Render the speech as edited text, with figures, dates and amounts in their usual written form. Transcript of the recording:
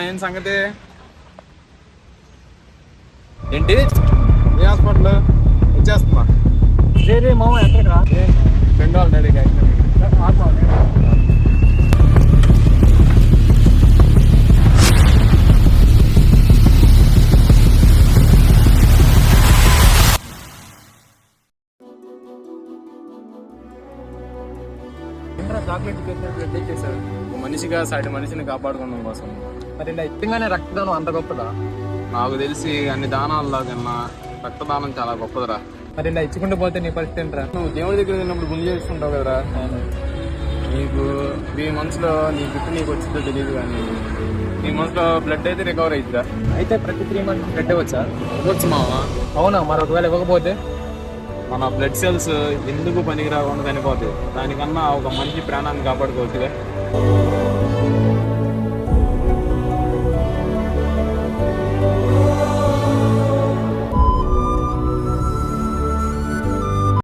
ఏం సంగతి? ఏంటి ఏ హాస్పిటల్ వచ్చేస్తున్నా. రే మామ ఎక్కడికి ఫ్రెండ్ వాళ్ళ డాడీకి చాక్లెట్ బ్లడ్ ఇచ్చేసారు. ఒక మనిషిగా సాటి మనిషిని కాపాడుకోవడం కోసం. మరి ఇలా ఇష్టంగానే రక్తదానం అంత గొప్పదా? నాకు తెలిసి అన్ని దానాల్లో కన్నా రక్తదానం చాలా గొప్పదిరా. మరి ఇలా ఇచ్చుకుంటూ పోతే నీ పరిస్థితి ఏంట్రా? నువ్వు దేవుడి దగ్గర వెళ్ళినప్పుడు గుంజ చేసుకుంటావు కదరా. నీకు 3 months లో నీ జుట్టు నీకు వచ్చిందో తెలియదు, కానీ 3 months లో బ్లడ్ అయితే రికవర్ అవుతుందా? అయితే ప్రతి 3 months బ్లడ్ ఇవ్వచ్చా? ఇవ్వచ్చు మావా. అవునా? మరి ఒకవేళ ఇవ్వకపోతే? మన బ్లడ్ సెల్స్ ఎందుకు పనికి రాకుండా చనిపోతాయి. దానికన్నా ఒక మనిషి ప్రాణాన్ని కాపాడుకోవచ్చుగా.